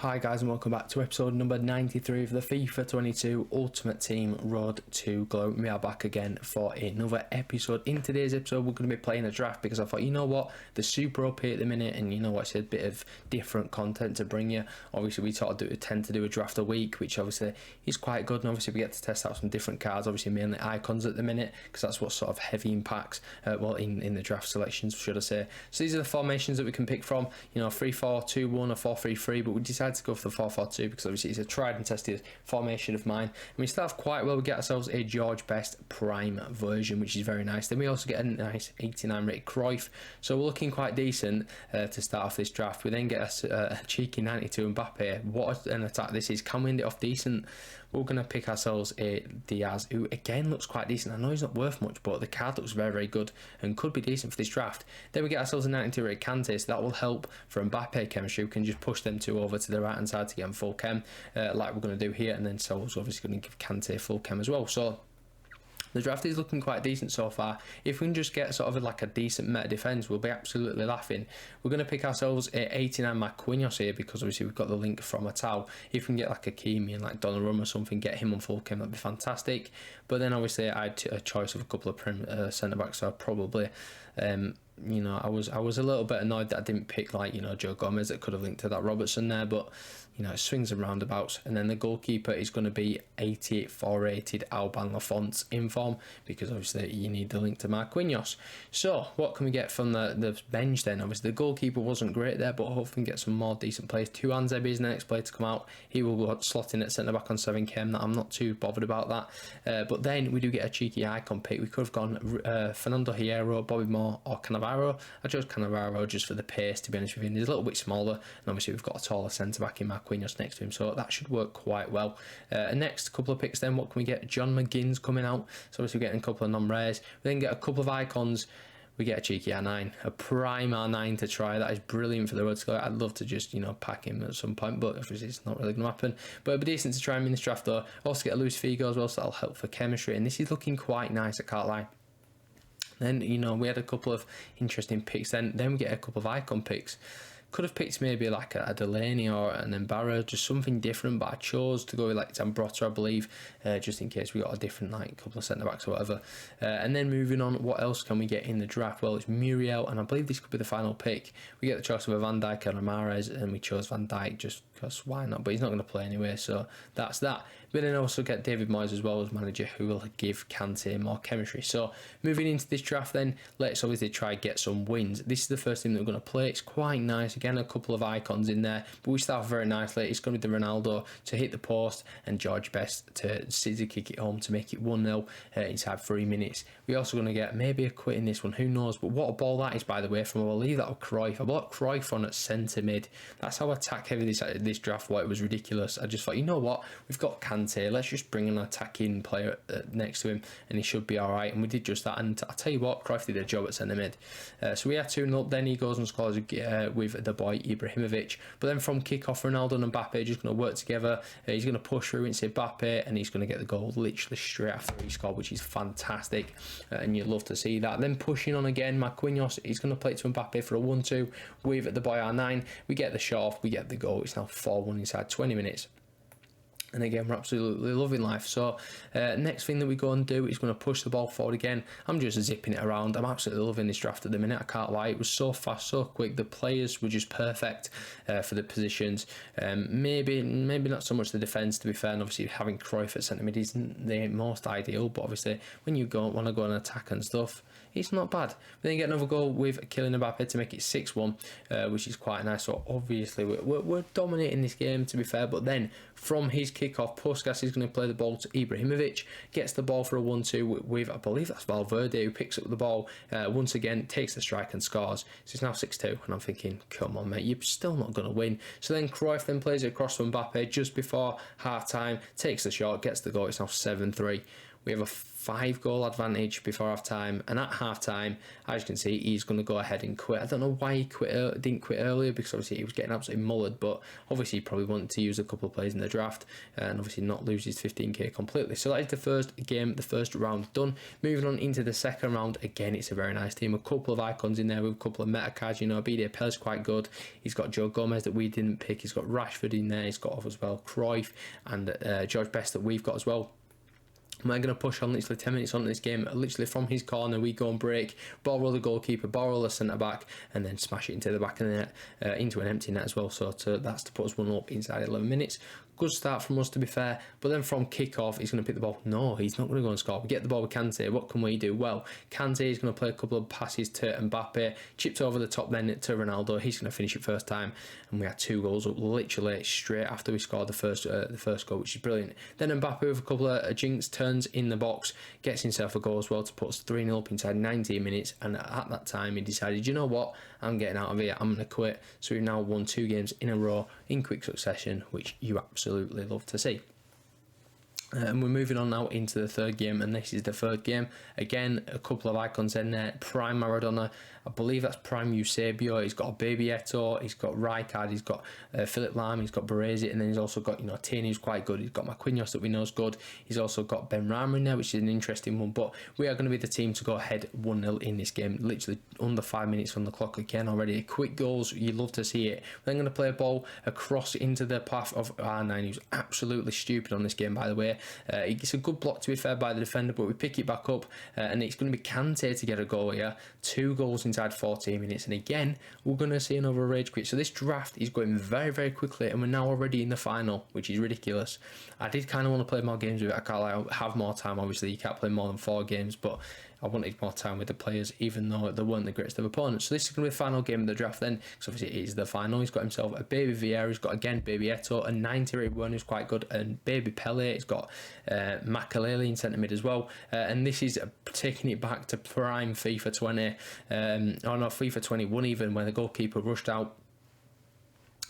Hi guys and welcome back to episode number 93 of the FIFA 22 Ultimate Team Road to Glory. We are back again for another episode. In today's episode we're going to be playing a draft because I thought, you know what, the super up here at the minute, and you know what, it's a bit of different content to bring you. Obviously we tend to do a draft a week, which obviously is quite good, and obviously we get to test out some different cards, obviously mainly icons at the minute, because that's what sort of heavy impacts well in the draft selections, should I say. So these are the formations that we can pick from, you know, 3-4-2-1 or 4-3-3, but we decided to go for the 4-4-2 because obviously it's a tried and tested formation of mine, and we start off quite well. We get ourselves a George Best Prime version, which is very nice. Then we also get a nice 89 rated Cruyff, so we're looking quite decent to start off this draft. We then get a cheeky 92 Mbappe. What an attack this is. Can we end it off decent? We're going to pick ourselves a Diaz, who again looks quite decent. I know he's not worth much, but the card looks very, very good and could be decent for this draft. Then we get ourselves a 92 rated Kante, so that will help for Mbappe chemistry. We can just push them two over to the right hand side to get them full chem, like we're going to do here, and then Sol's obviously going to give Kante full chem as well. So the draft is looking quite decent so far. If we can just get sort of like a decent meta defence, we'll be absolutely laughing. We're going to pick ourselves a 89 Marquinhos here because obviously we've got the link from a Tau. If we can get like a Kimi and like Donnarumma or something, get him on full chem, that'd be fantastic. But then obviously I had a choice of a couple of centre backs, so I probably you know, I was a little bit annoyed that I didn't pick, like, you know, Joe Gomez that could have linked to that Robertson there, but you know, it swings and roundabouts. And then the goalkeeper is going to be 84 rated Alban Lafont in form, because obviously you need the link to Marquinhos. So what can we get from the bench then? Obviously the goalkeeper wasn't great there, but hopefully we can get some more decent players. Tuanzebe is the next player to come out. He will go slot in at centre back on 7 I'm not too bothered about that. But then we do get a cheeky icon pick. We could have gone Fernando Hierro, Bobby Moore or Cannavaro. I chose Cannavaro just for the pace, to be honest with you. He's a little bit smaller, and obviously we've got a taller centre back in Marquinhos next to him, so that should work quite well. Next couple of picks then, what can we get? John McGinn's coming out, so obviously we're getting a couple of non-rares. We then get a couple of icons. We get a cheeky R9, a prime R9 to try. That is brilliant for the road to go. I'd love to just, you know, pack him at some point, but obviously it's not really going to happen. But it'd be decent to try him in this draft though. Also get a Luis Figo as well, so that'll help for chemistry, and this is looking quite nice, I can't lie. Then, you know, we had a couple of interesting picks. Then we get a couple of icon picks. Could have picked maybe like a Delaney or an Embarra, just something different, but I chose to go with like Zambrotta, I believe, just in case we got a different like couple of centre backs or whatever. And then moving on, what else can we get in the draft? Well, it's Muriel, and I believe this could be the final pick. We get the choice of a Van Dijk and a Mahrez, and we chose Van Dijk just because why not? But he's not going to play anyway, so that's that. But then also get David Moyes as well as manager, who will give Kante more chemistry. So moving into this draft then, let's obviously try get some wins. This is the first team that we're going to play. It's quite nice. Again, a couple of icons in there, but we start very nicely. It's going to be the Ronaldo to hit the post and George Best to scissor kick it home to make it 1-0 inside 3 minutes. We're also going to get maybe a quit in this one, who knows, but what a ball that is, by the way, from, I believe that was Cruyff. I bought Cruyff on at centre mid. That's how attack heavy this draft was. It was ridiculous. I just thought, you know what, we've got Kante, let's just bring an attacking player next to him and he should be alright, and we did just that. And I'll tell you what, Cruyff did a job at centre mid. So we had 2-0, then he goes and scores with the boy Ibrahimovic. But then from kick-off, Ronaldo and Mbappe are just going to work together. He's going to push through into Mbappe, and he's going to get the goal literally straight after he scored, which is fantastic, and you'd love to see that. Then pushing on again, Marquinhos, he's going to play it to Mbappe for a 1-2 with the boy R9. We get the shot off, we get the goal. It's now 4-1 inside 20 minutes. And again, we're absolutely loving life. So next thing that we go and do is going to push the ball forward again. I'm just zipping it around. I'm absolutely loving this draft at the minute, I can't lie. It was so fast, so quick. The players were just perfect for the positions. Maybe not so much the defence, to be fair, and obviously having Cruyff at centre mid isn't the most ideal, but obviously when you want to go and attack and stuff, it's not bad. But then you get another goal with killing Mbappe to make it 6-1, which is quite nice. So obviously we're dominating this game, to be fair. But then from his kick-off, Puskas is going to play the ball to Ibrahimovic, gets the ball for a 1-2 with, I believe that's Valverde, who picks up the ball once again, takes the strike and scores. So it's now 6-2, and I'm thinking, come on mate, you're still not going to win. So then Cruyff then plays it across to Mbappe just before half-time, takes the shot, gets the goal. It's now 7-3. We have a 5-goal advantage before half time, and at half time, as you can see, he's going to go ahead and quit. I don't know why he didn't quit earlier, because obviously he was getting absolutely mullered, but obviously he probably wanted to use a couple of players in the draft and obviously not lose his 15k completely. So that is the first game, the first round done. Moving on into the second round, again, it's a very nice team. A couple of icons in there with a couple of meta cards. You know, BD Pell's quite good. He's got Joe Gomez that we didn't pick. He's got Rashford in there. He's got as well Cruyff and George Best that we've got as well. Am I going to push on literally 10 minutes on this game? Literally from his corner, we go and break, ball roll the goalkeeper, ball roll the centre back, and then smash it into the back of the net, into an empty net as well. So that's to put us 1-up inside 11 minutes. Good start from us, to be fair. But then from kick-off, he's going to pick the ball. No, he's not going to go and score. We get the ball with Kante. What can we do? Well, Kante is going to play a couple of passes to Mbappe, chipped over the top then to Ronaldo. He's going to finish it first time, and we had 2 goals up literally straight after we scored the first goal, which is brilliant. Then Mbappe with a couple of jinx turns in the box, gets himself a goal as well to put us 3-0 up inside 19 minutes. And at that time, he decided, you know what? I'm getting out of here. I'm going to quit. So we've now won 2 games in a row in quick succession, which you absolutely love to see. And we're moving on now into the third game, and this is the third game. Again, a couple of icons in there. Prime Maradona, I believe that's Prime Eusebio. He's got a Baby Eto'o, he's got Rijkaard, he's got Philip Lahm, he's got Baresi, and then he's also got, you know, Tierney, who's quite good. He's got Marquinhos that we know is good. He's also got Ben Rama in there, which is an interesting one. But we are going to be the team to go ahead 1-0 in this game. Literally under 5 minutes on the clock again already. Quick goals, you love to see it. We're then going to play a ball across into the path of R9, who's absolutely stupid on this game, by the way. It's a good block, to be fair, by the defender, but we pick it back up, and it's going to be Kante to get a goal here. 2 goals inside 14 minutes, and again, we're going to see another rage quit. So this draft is going very, very quickly, and we're now already in the final, which is ridiculous. I did kind of want to play more games with it. I can't have more time, obviously. You can't play more than 4 games, but I wanted more time with the players, even though they weren't the greatest of opponents. So this is going to be the final game of the draft then, because obviously it is the final. He's got himself a Baby Vieira, he's got again Baby Eto'o, a 90-rated one who's quite good, and Baby Pele. He's got Makaleli in centre mid as well. And this is taking it back to prime FIFA 20, FIFA 21 even, where the goalkeeper rushed out.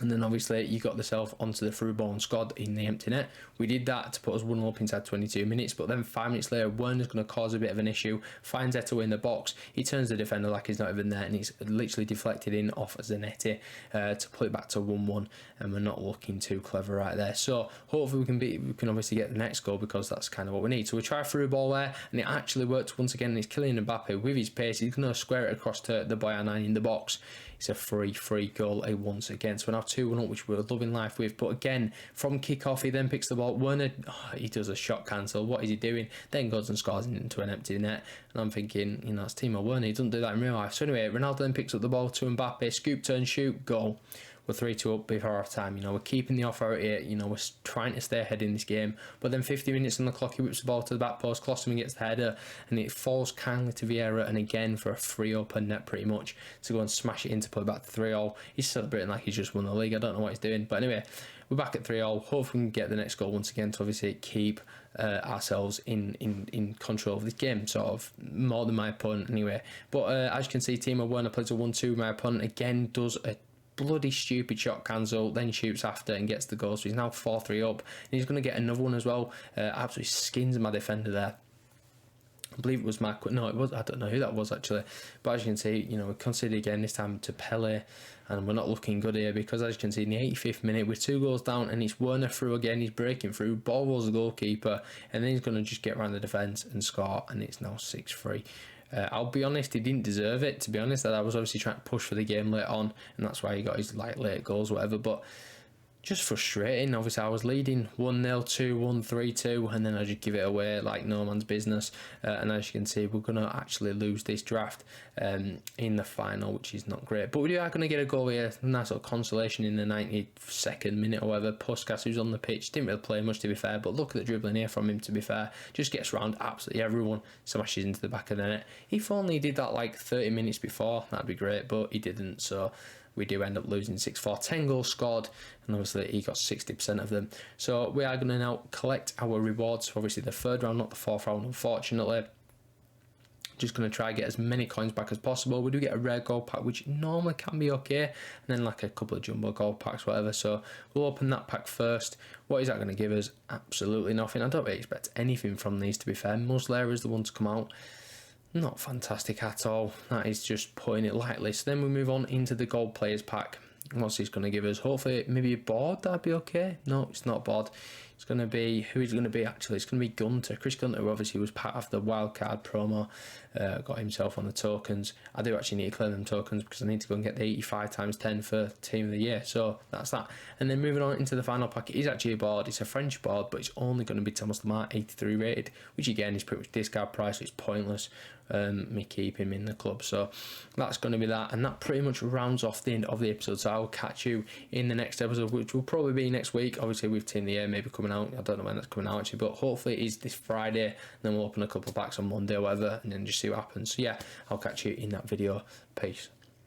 And then obviously you got yourself onto the through ball and scored in the empty net. We did that to put us 1-up inside 22 minutes, but then 5 minutes later, Werner's going to cause a bit of an issue, finds Eto'o in the box, he turns the defender like he's not even there, and he's literally deflected in off Zanetti to put it back to 1-1, and we're not looking too clever right there. So hopefully we can obviously get the next goal, because that's kind of what we need. So we try through ball there, and it actually works once again, and he's killing Mbappe with his pace. He's going to square it across to the boy R9 in the box. It's a free goal once again. So we're now 2-1 up, which we're loving life with. But again, from kick-off, he then picks the ball. Werner, he does a shot cancel. What is he doing? Then goes and scores into an empty net. And I'm thinking, you know, it's Timo Werner. He doesn't do that in real life. So anyway, Ronaldo then picks up the ball to Mbappe. Scoop, turn, shoot, goal. We're 3-2 up before half time. You know, we're keeping the authority. You know, we're trying to stay ahead in this game. But then 50 minutes on the clock, he whips the ball to the back post. Klosterman gets the header, and it falls kindly to Vieira. And again, for a free open net, pretty much, to go and smash it in to put it back to 3-0. He's celebrating like he's just won the league. I don't know what he's doing. But anyway, we're back at 3-0. Hopefully we can get the next goal once again to obviously keep ourselves in control of this game, sort of more than my opponent anyway. But as you can see, Timo Werner plays a 1-2. My opponent again does a bloody stupid shot cancel, then shoots after and gets the goal. So he's now 4-3 up, and he's going to get another one as well. Absolutely skins my defender there. I believe it was no, it was, I don't know who that was actually, but as you can see, you know, we conceded again this time to Pele, and we're not looking good here, because as you can see in the 85th minute, we're 2 goals down, and it's Werner through again. He's breaking through, ball rolls the goalkeeper, and then he's going to just get around the defence and score, and it's now 6-3. I'll be honest, he didn't deserve it, to be honest. I was obviously trying to push for the game later on, and that's why he got his late goals, whatever. But just frustrating. Obviously, I was leading 1-0, 2-1, 3-2, and then I just give it away like no man's business. And as you can see, we're going to actually lose this draft in the final, which is not great. But we are going to get a goal here. Nice little consolation in the 92nd minute or whatever. Puskas, who's on the pitch, didn't really play much, to be fair, but look at the dribbling here from him, to be fair. Just gets around absolutely everyone, smashes into the back of the net. If only he did that like 30 minutes before, that'd be great, but he didn't, so we do end up losing 6-4. 10 goals scored, and obviously he got 60% of them. So we are going to now collect our rewards for obviously the third round, not the fourth round, unfortunately. just going to try and get as many coins back as possible. We do get a rare gold pack, which normally can be okay, and then like a couple of jumbo gold packs, whatever. So we'll open that pack first. What is that going to give us? Absolutely nothing. I don't really expect anything from these, to be fair. Muslera is the one to come out. Not fantastic at all. That is just putting it lightly. So then we move on into the gold players pack. What's this going to give us? Hopefully maybe a board, that'd be okay. No, it's not board. It's going to be, who is it going to be actually? It's going to be Gunter. Chris Gunter, who obviously was part of the wildcard promo, got himself on the tokens. I do actually need to clear them tokens because I need to go and get the 85 times 10 for Team of the Year. So that's that. And then moving on into the final pack, it is actually a board. It's a French board, but it's only going to be Thomas Lemar 83 rated, which again is pretty much discard price, so it's pointless me keeping him in the club. So that's going to be that, and that pretty much rounds off the end of the episode. So I'll catch you in the next episode, which will probably be next week. Obviously with Team of the Year maybe coming out, I don't know when that's coming out actually, but hopefully it is this Friday, and then we'll open a couple of packs on Monday or whatever, and then just see what happens. So yeah, I'll catch you in that video. Peace.